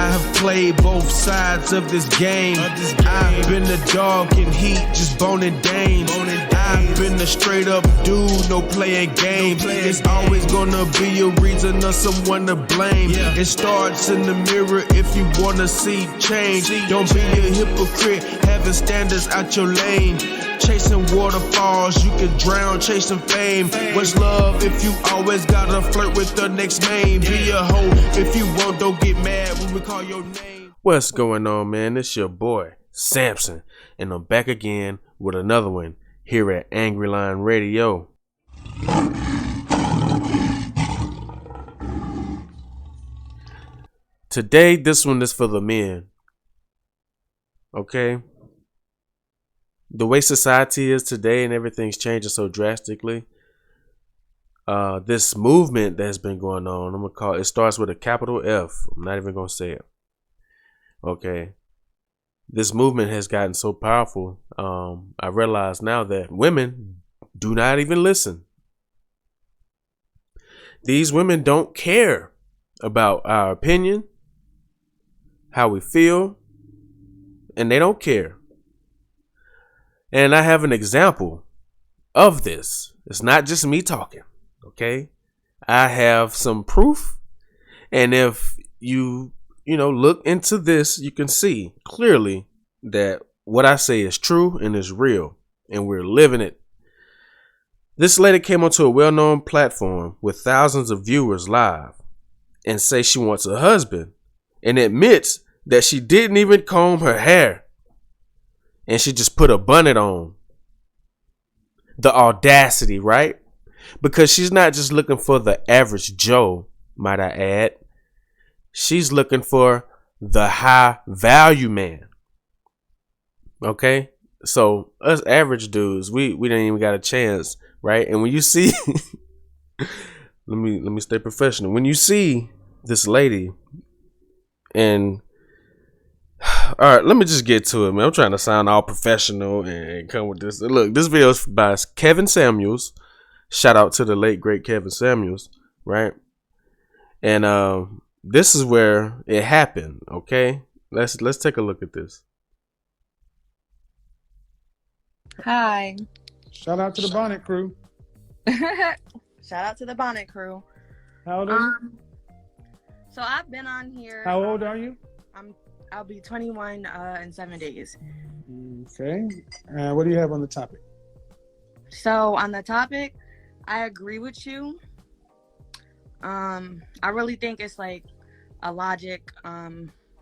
have played both sides of this game. I've been the dog in heat, just boning dames. I've been the straight up dude, no playing games. It's always gonna be a reason or someone to blame. It starts in the mirror if you wanna see change. Don't be a hypocrite, having standards out your lane. Chasing waterfalls, you can drown chasing fame. What's love if you always gotta flirt with the next main? Be a hoe if you want, don't get mad when we call your name. What's going on, man? It's your boy, Samson, and I'm back again with another one here at Angry Line Radio. Today, this one is for the men. Okay? The way society is today and everything's changing so drastically, this movement that's been going on, I'm gonna call it starts with a capital F. I'm not even gonna say it. Okay. This movement has gotten so powerful. I realize now that women do not even listen. These women don't care about our opinion, how we feel, and they don't care. And I have an example of this. It's not just me talking, okay? I have some proof. And if you look into this, you can see clearly that what I say is true and is real. And we're living it. This lady came onto a well-known platform with thousands of viewers live and say she wants a husband and admits that she didn't even comb her hair. And she just put a bonnet on. The audacity, right? Because she's not just looking for the average Joe, might I add. She's looking for the high value man. Okay? So us average dudes, we didn't even got a chance, right? And when you see let me stay professional. When you see this lady and all right, let me just get to it, man. I'm trying to sound all professional and come with this. Look, this video is by Kevin Samuels. Shout out to the late, great Kevin Samuels, right? And this is where it happened, okay? Let's take a look at this. Hi. Shout out to the Bonnet Crew. Shout out to the Bonnet Crew. How old are you? So I've been on here. How old are you? I'll be 21 in 7 days. Okay. What do you have on the topic? So on the topic, I agree with you. I really think it's like a logic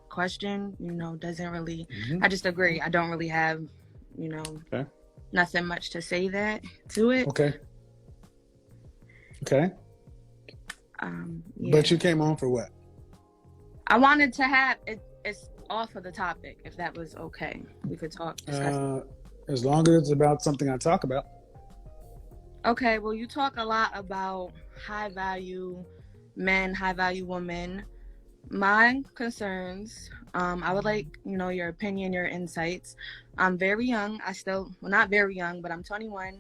question, doesn't really, I just agree. I don't really have, okay, nothing much to say to it. Okay. Yeah. But you came on for what? I wanted to have it's off of the topic, if that was okay. We could discuss. As long as it's about something I talk about. Okay, well, you talk a lot about high value men, high value women. My concerns, I would like, your opinion, your insights. I'm very young. Not very young, but I'm 21.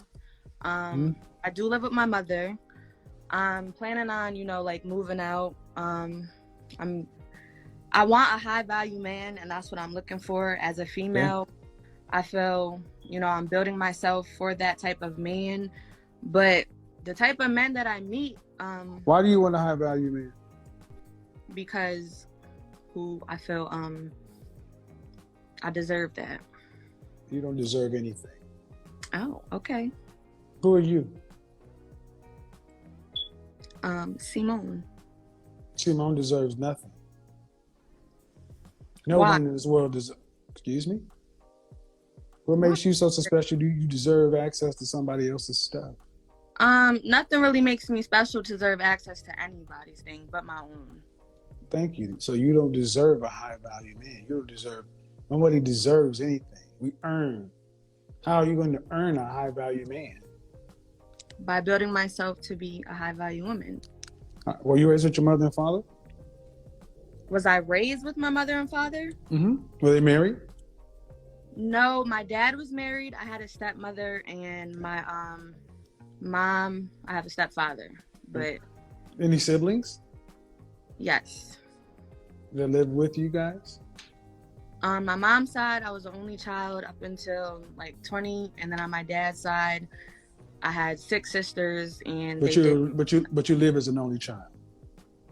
I do live with my mother. I'm planning on, moving out. I want a high value man, and that's what I'm looking for as a female. Yeah. I feel, I'm building myself for that type of man. But the type of men that I meet, why do you want a high value man? Because I feel I deserve that. You don't deserve anything. Oh, okay. Who are you? Simone. Simone deserves nothing. No Why? one in this world deserves. Excuse me? What makes you so special? Do you deserve access to somebody else's stuff? Nothing really makes me special to deserve access to anybody's thing but my own. Thank you. So you don't deserve a high value man. You don't deserve. Nobody deserves anything. We earn. How are you going to earn a high value man? By building myself to be a high value woman. Were you raised with your mother and father? Was I raised with my mother and father? Mm-hmm. Were they married? No, my dad was married. I had a stepmother, and my mom, I have a stepfather. But any siblings? Yes. that lived with you guys? On my mom's side, I was the only child up until like 20, and then on my dad's side, I had 6 sisters, and But you live as an only child.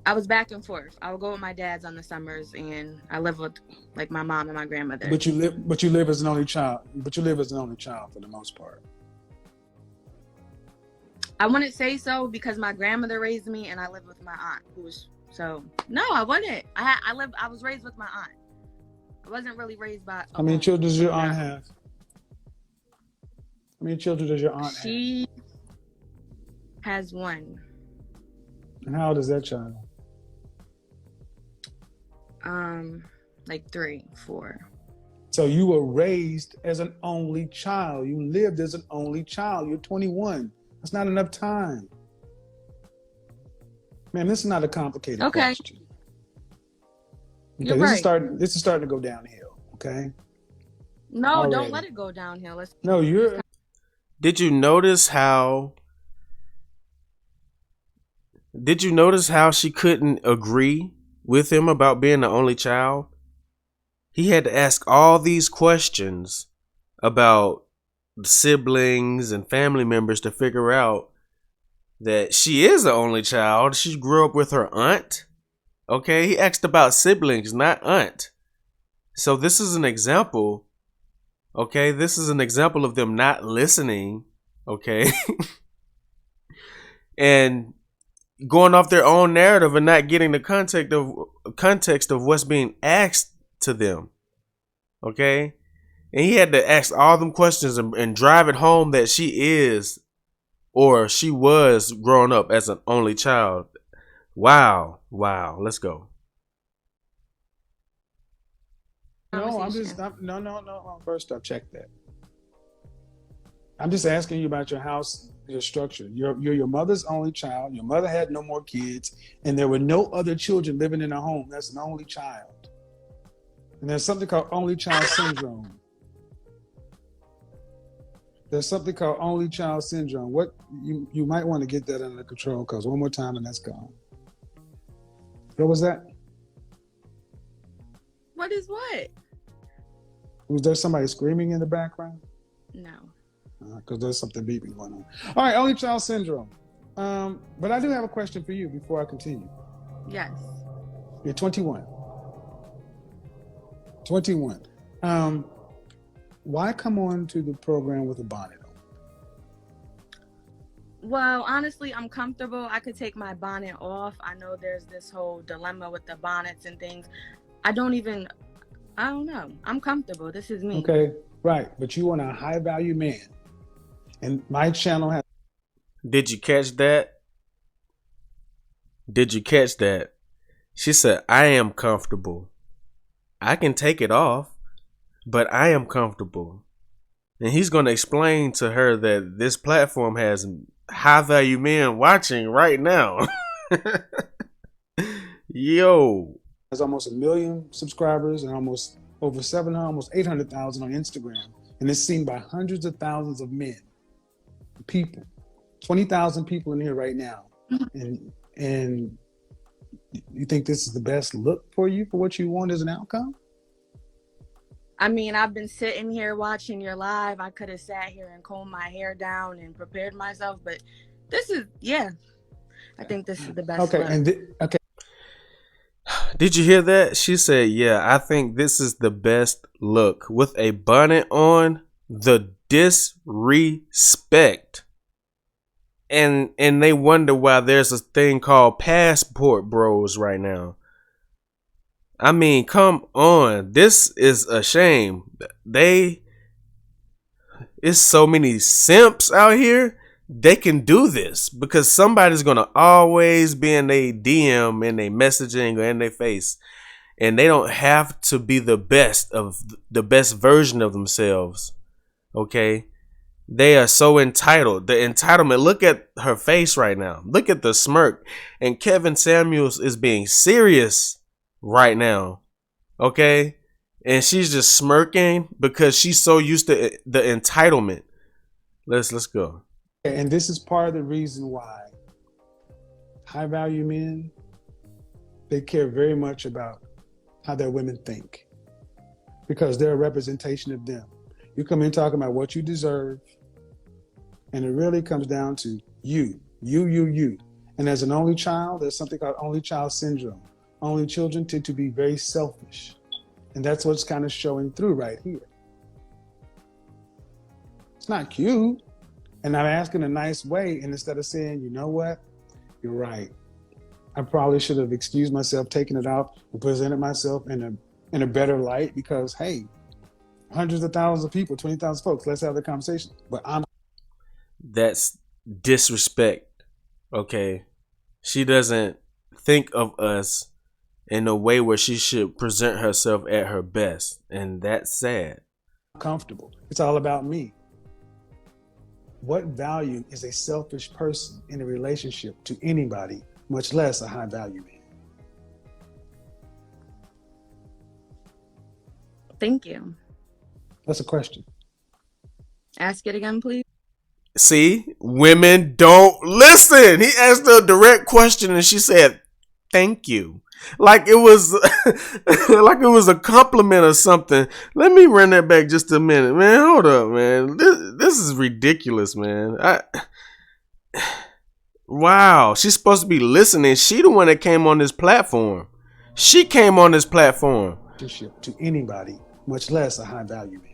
I was back and forth. I would go with my dad's on the summers, and I live with like my mom and my grandmother. But you live as an only child. But you live as an only child for the most part. I wouldn't say so because my grandmother raised me, and I lived with my aunt, who was no, I wouldn't. I was raised with my aunt. I wasn't really raised by. How many children does your aunt have? How many children does your aunt have? She has 1. And how old is that child? Like 3, 4. So you were raised as an only child. You lived as an only child. You're 21. That's not enough time. Man, this is not a complicated question. Okay, You're right. This is starting to go downhill. Okay. No, Already. Don't let it go downhill. Did you notice how? Did you notice how she couldn't agree with him about being the only child? He had to ask all these questions about siblings and family members to figure out that she is the only child. She grew up with her aunt. Okay, he asked about siblings, not aunt. So this is an example. Okay, this is an example of them not listening. Okay, and going off their own narrative and not getting the context of what's being asked to them. Okay, and he had to ask all them questions and drive it home that she is, or she was growing up as an only child. Wow. Let's go. No. First off, check that. I'm just asking you about your house, your structure. You're your mother's only child. Your mother had no more kids, and there were no other children living in a home. That's an only child. And there's something called only child syndrome. There's something called only child syndrome. What you might want to get that under control, because one more time and that's gone. What was that? What is what? Was there somebody screaming in the background? No. Because there's something beeping going on. All right, only child syndrome. But I do have a question for you before I continue. Yes. You're 21. 21. Why come on to the program with a bonnet on? Well, honestly, I'm comfortable. I could take my bonnet off. I know there's this whole dilemma with the bonnets and things. I don't know. I'm comfortable. This is me. Okay, right. But you want a high value man. And my channel has. Did you catch that? Did you catch that? She said, I am comfortable. I can take it off, but I am comfortable. And he's going to explain to her that this platform has high value men watching right now. Yo. Has almost 1 million subscribers and almost over 700, almost 800,000 on Instagram. And it's seen by hundreds of thousands of men, people, 20,000 people in here right now. And you think this is the best look for you for what you want as an outcome? I mean, I've been sitting here watching your live. I could have sat here and combed my hair down and prepared myself, but this is, I think this is the best look. Okay. Did you hear that? She said, I think this is the best look. With a bonnet on, the disrespect. And they wonder why there's a thing called passport bros right now. I mean, come on. This is a shame. It's so many simps out here. They can do this because somebody's going to always be in their DM, in their messaging, or in their face. And they don't have to be the best version of themselves. Okay. They are so entitled. The entitlement. Look at her face right now. Look at the smirk. And Kevin Samuels is being serious right now. Okay. And she's just smirking because she's so used to the entitlement. Let's go. And this is part of the reason why high value men, they care very much about how their women think, because they're a representation of them. You come in talking about what you deserve, and it really comes down to you. And as an only child, there's something called only child syndrome. Only children tend to be very selfish. And that's what's kind of showing through right here. It's not cute. And I'm asking a nice way, and instead of saying, you know what, you're right. I probably should have excused myself, taken it out, and presented myself in a better light, because hey, hundreds of thousands of people, 20,000 folks, let's have the conversation. But that's disrespect. Okay. She doesn't think of us in a way where she should present herself at her best. And that's sad. Comfortable. It's all about me. What value is a selfish person in a relationship to anybody, much less a high value man? Thank you. That's a question. Ask it again, please. See, women don't listen. He asked her a direct question and she said, thank you. Like it was like it was a compliment or something. Let me run that back just a minute, man. Hold up, man. This is ridiculous, man. Wow, she's supposed to be listening. She the one that came on this platform. She came on this platform. To anybody, much less a high value man.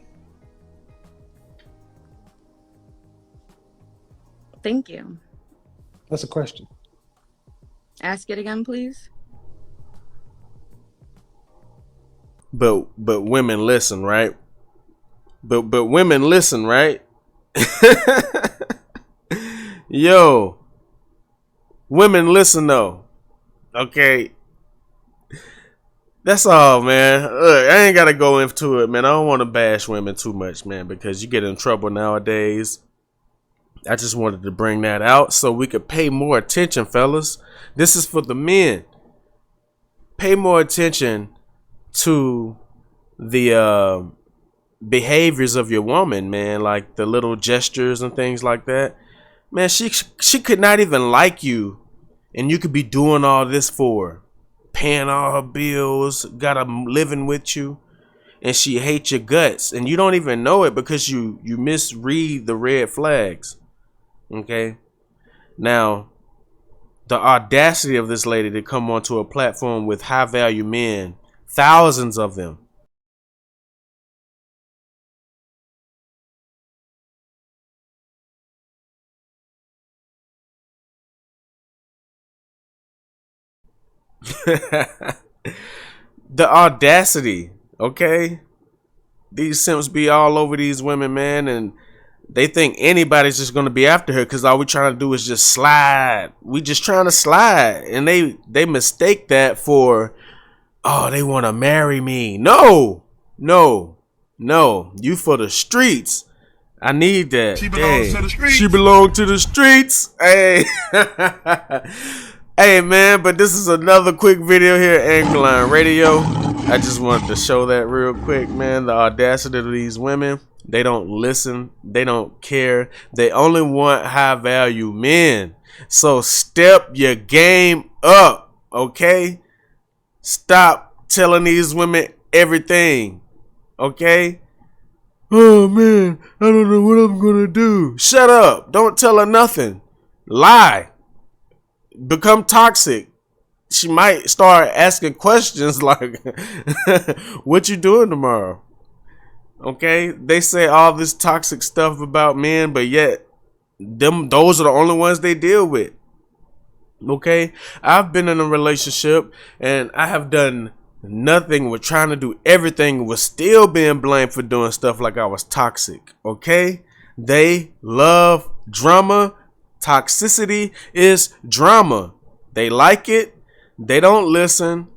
Thank you. That's a question. Ask it again, please. But women listen, right? But women listen, right? Yo, women listen though. Okay. That's all, man. Look, I ain't gotta go into it, man. I don't want to bash women too much, man, because you get in trouble nowadays. I just wanted to bring that out so we could pay more attention, fellas. This is for the men. Pay more attention to the behaviors of your woman, man, like the little gestures and things like that. Man, she could not even like you, and you could be doing all this for her, paying all her bills, got her living with you, and she hates your guts, and you don't even know it because you misread the red flags. Okay, now the audacity of this lady to come onto a platform with high value men, thousands of them. The audacity, okay? These simps be all over these women, man, and they think anybody's just gonna be after her because all we trying to do is just slide. We just trying to slide, and they mistake that for, oh, they want to marry me. No, you for the streets. I need that. She belongs to the streets. She belongs to the streets. Hey. Hey, man, but this is another quick video here at Anchorline Radio. I just wanted to show that real quick, man. The audacity of these women. They don't listen. They don't care. They only want high value men. So step your game up, okay? Stop telling these women everything, okay? Oh, man, I don't know what I'm going to do. Shut up. Don't tell her nothing. Lie. Become toxic. She might start asking questions like, what you doing tomorrow? Okay, they say all this toxic stuff about men, but yet those are the only ones they deal with. Okay, I've been in a relationship and I have done nothing with trying to do everything, was still being blamed for doing stuff like I was toxic. Okay, they love drama. Toxicity is drama. They like it. They don't listen.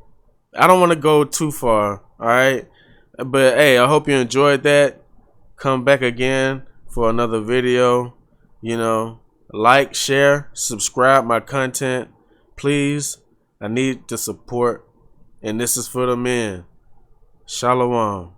I don't want to go too far. All right. But hey, I hope you enjoyed that. Come back again for another video. You know, like, share, subscribe my content. Please. I need the support. And this is for the men. Shalom.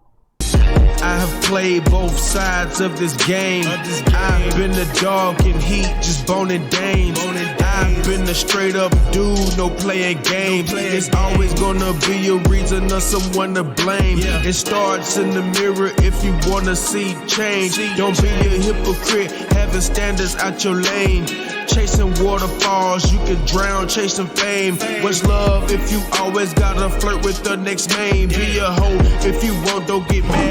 I have played both sides of this game. I've been the dog in heat, just boning Dame. I've been a straight up dude, no playing games. It's always gonna be a reason or someone to blame. It starts in the mirror if you wanna see change. Don't be a hypocrite, having standards out your lane. Chasing waterfalls, you can drown chasing fame. What's love if you always gotta flirt with the next main? Be a hoe if you want, don't get mad